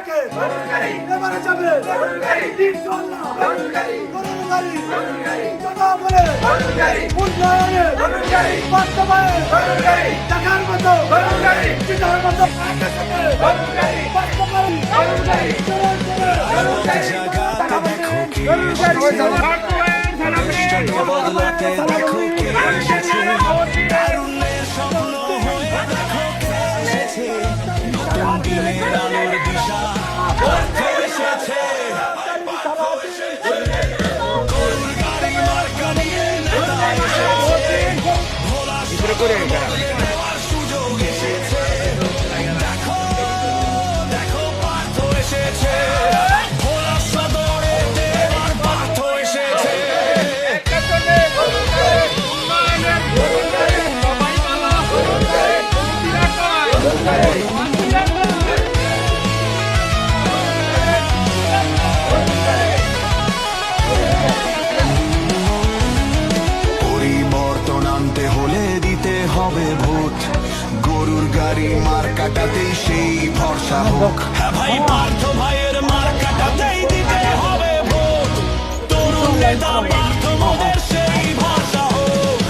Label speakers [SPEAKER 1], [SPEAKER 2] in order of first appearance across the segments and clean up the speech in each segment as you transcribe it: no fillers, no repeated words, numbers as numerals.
[SPEAKER 1] থেকে এবারে যাবে ইনশাআল্লাহ গরুর গাড়ি জনগণের উন্নয়নে বাস্তবায়নে দেখার মতো চিন্তার মতো
[SPEAKER 2] বদলাতে দেখো কে এসেছে তারুণ্যের স্বপ্ন হয়ে দেখো কে এসেছে নতুন দিনের আলোর দিশা অর্থ এসেছে গরুর গাড়ি মার্কা নিয়ে নেতা এসেছে ভোলা দেওয়ার সুযোগ এসেছে দেখো দেখো পার্থ এসেছে ভোলা সদরে দেওয়ার পার্থ এসেছে পরিবর্তন আনতে হলে দিতে হবে ভোট গরুর গাড়ি মার্কাটাতেই সেই ভরসা হোক হ্যাঁ ভাই পার্থ ভাইয়ের মার্কাটাতেই দিতে হবে ভোট তরুণ নেতা পার্থ মোদের সেই ভরসা হোক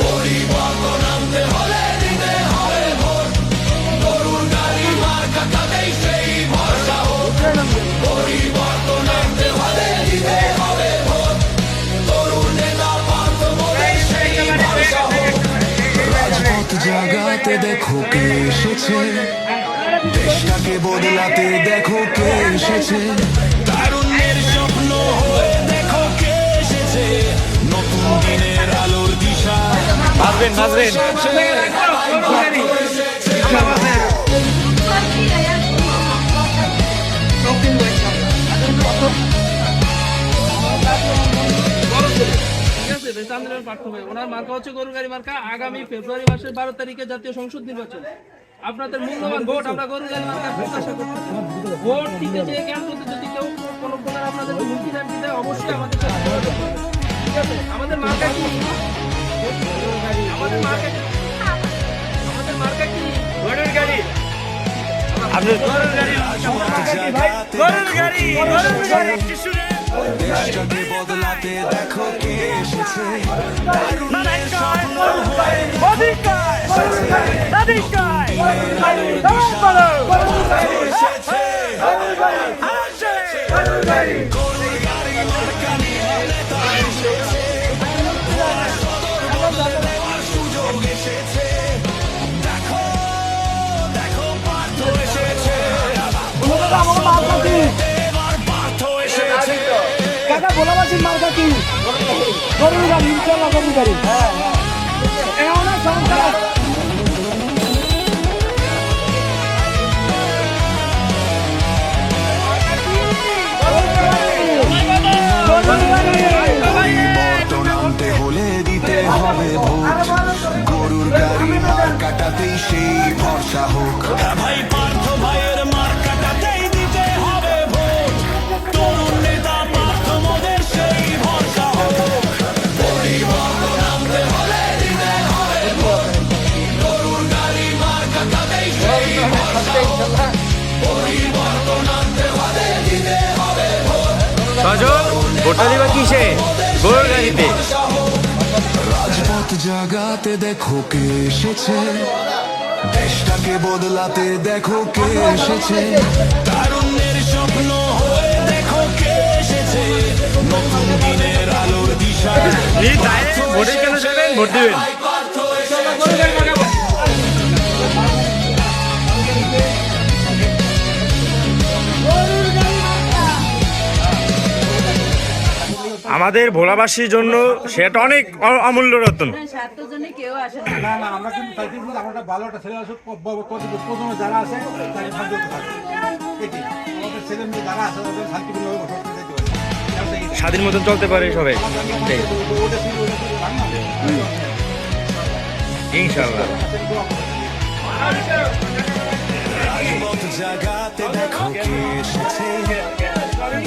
[SPEAKER 2] পরিবর্তন আনতে হলে দিতে হবে ভোট গরুর গাড়ি মার্কাটাতেই সেই ভরসা হোক পরিবর্তন আনতে হলে দিতে হবে ভোট তরুণ নেতা পার্থ মোদের সেই ভরসা হোক রাজপথ জাগাতে দেখো কে এসেছে দেশটাকে বদলাতে দেখো কে এসেছে তারুণ্যের স্বপ্ন হয়ে দেখো কে এসেছে নতুন দিনের আলোর দিশা
[SPEAKER 3] ওনার মার্কা হচ্ছে গরুর গাড়ি মার্কা। আগামী ফেব্রুয়ারি মাসের 12 তারিখে জাতীয় সংসদ নির্বাচন। আপনাদের মূল্যবান ভোট আমরা গরুর গাড়ি মার্কা প্রত্যাশা করতেছি। ভোট দিতে যে কেন্দ্রতে যদি কেউ কোনো প্রকার আপনাদের হুমকি দামকি দেয় অবশ্যই আমাদের সাথে যোগাযোগ করবেন। ঠিক আছে? আমাদের মার্কা কি? আমাদের মার্কা কি? আমাদের মার্কা কি? গরুর গাড়ি। আপনাদের গরুর গাড়ি। গরুর গাড়ি। গরুর গাড়ি।
[SPEAKER 2] দেশটাকে বদলাতে দেখো কে এসেছে তারুণ্যের স্বপ্ন হয়ে
[SPEAKER 3] অধিকার অধিকার
[SPEAKER 2] আলোর দিশা এসেছে গরুর গাড়ি মার্কা নিয়ে নেতা এসেছে ভোলা সদর বদলে দেওয়ার সুযোগ এসেছে দেখো দেখো পার্থ এসেছে এবার পার্থ এসেছে
[SPEAKER 1] কাকা ভোলাবাসীর মার্কা কি গরুর গাড়ি ইনশাআল্লাহ গরুর গাড়ি এমন সংখ্যা
[SPEAKER 2] পরিবর্তন আনতে হলে দিতে হবে ভোট গরুর গাড়ি মার্কাটাতেই সেই ভরসা হোক ভাই পার্থ ভাইয়ের মার্কাটাতেই দিতে হবে ভোট তরুণ নেতা পার্থ মোদের সেই ভরসা হোক পরিবর্তন আনতে হলে দিতে হবে ভোট গরুর গাড়ি মার্কাটাতেই সেই ভরসা হোক পরিবর্তন আনতে হলে দিতে হবে ভোট
[SPEAKER 4] ভোটটা দিবা কিসে গরুর গাড়িতে
[SPEAKER 2] রাজপথ জাগাতে দেখো কে এসেছে দেশটাকে বদলাতে দেখো কে এসেছে তারুণ্যের স্বপ্ন হয়ে দেখো কে এসেছে নতুন দিনের আলোর দিশা
[SPEAKER 4] ভোটে কেন যাবেন ভোট দিবেন আমাদের ভোলাবাসীর জন্য সেটা অনেক অমূল্য রত্ন
[SPEAKER 5] স্বার্থের জন্য কেউ আসে না।
[SPEAKER 1] না না আমরা কিন্তু চাইছি যে আমরা ভালো একটা ছেলে আসুক প্রথমে যারা আছে তাদের শান্তি থাকে এটি আমাদের ছেলে মেয়ে যারা আছে তাদের শান্তিপূর্ণভাবে বসবাস করতে যেতে পারে
[SPEAKER 4] স্বাধীন মতন চলতে পারে সবাই ইনশাআল্লাহ
[SPEAKER 2] রাজপথ জাগাতে দেখো কে এসেছে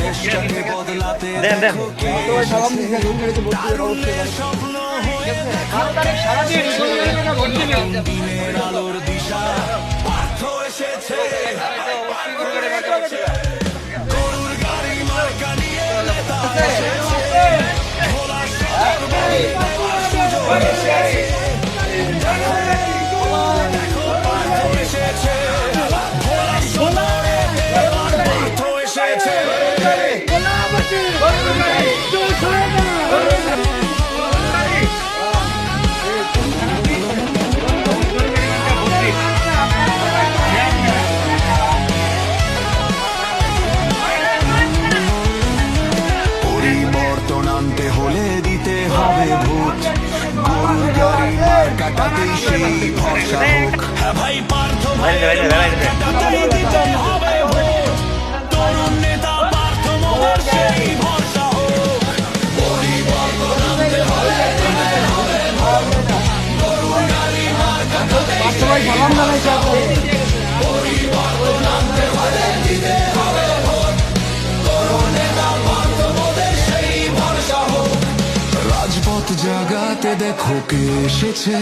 [SPEAKER 2] দেশটাকে বদলাতে দেখো কে এসেছে তারুণ্যের স্বপ্ন হয়ে দেখো কে এসেছে দিনের আলোর দিশা পার্থ এসেছে গরুর গাড়ি মার্কা নিয়ে নেতা এসেছে ভোলা শহর বাড়ি সুযোগ এসেছে দেখো পার্থ এসেছে ভোলা শহরে এবার পার্থ এসেছে পরিবর্তন আনতে হলে দিতে হবে ভোট গরুর গাড়ি মার্কাটাতেই সেই ভরসা হোক হ্যাঁ ভাই পার্থ ভাইয়ের মার্কাটাতেই দিতে হবে ভোট তরুণ নেতা পার্থ মোদের সেই ভরসা হোক পরিবর্তন আনতে হলে দিতে হবে ভোট গরুর গাড়ি মার্কাটাতেই সেই ভরসা হোক পরিবর্তন আনতে হলে দিতে হবে ভোট তরুণ নেতা পার্থ মোদের সেই ভরসা হোক রাজপথ জাগাতে দেখো কে এসেছে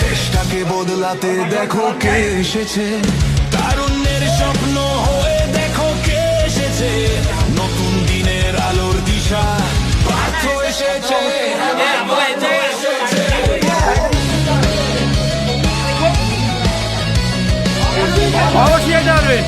[SPEAKER 2] দেশটাকে বদলাতে দেখো কে এসেছে তারুণ্যের স্বপ্ন হয়ে দেখো কে এসেছে নতুন দিনের আলোর দিশা পার্থ এসেছে
[SPEAKER 4] অবশ্যই এটা হবে।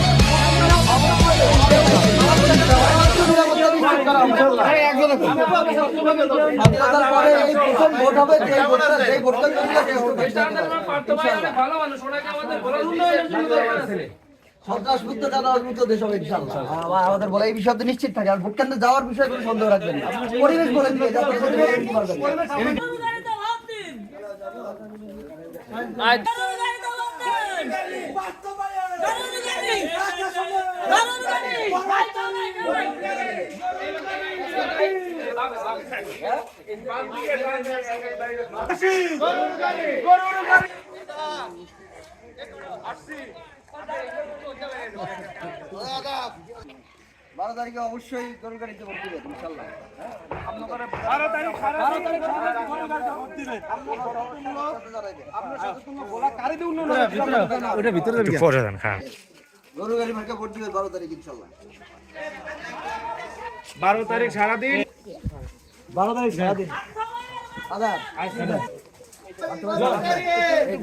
[SPEAKER 3] ভালো মানুষ ওনাকে আমাদের বলার উন্নয়নের জন্য দরকার আছে।
[SPEAKER 6] সন্ত্রাসমুক্ত জানামুক্ত দেশ হবে ইনশাআল্লাহ। আমাদের বলে এই বিষয়তে নিশ্চিত থাকে আর ভোট কেন্দ্রে যাওয়ার বিষয়ে কোনো সন্দেহ রাখবেন না। পরিবেশ বলে দিয়ে যাতে বারো তারিখে অবশ্যই গরুর গাড়িতে ভোট দিবেন ইনশাআল্লাহ।
[SPEAKER 4] একটু পরে যান, হ্যাঁ।
[SPEAKER 6] গরুর গাড়ি মার্কা ভোট দিবেন 12 তারিখ ইনশাআল্লাহ।
[SPEAKER 4] 12 তারিখ সারাদিন
[SPEAKER 6] আদাব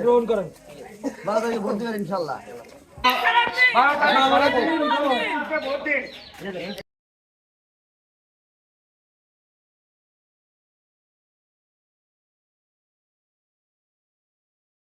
[SPEAKER 6] গ্রহণ করেন 12 তারিখে ভোট দিবেন ইনশাআল্লাহ।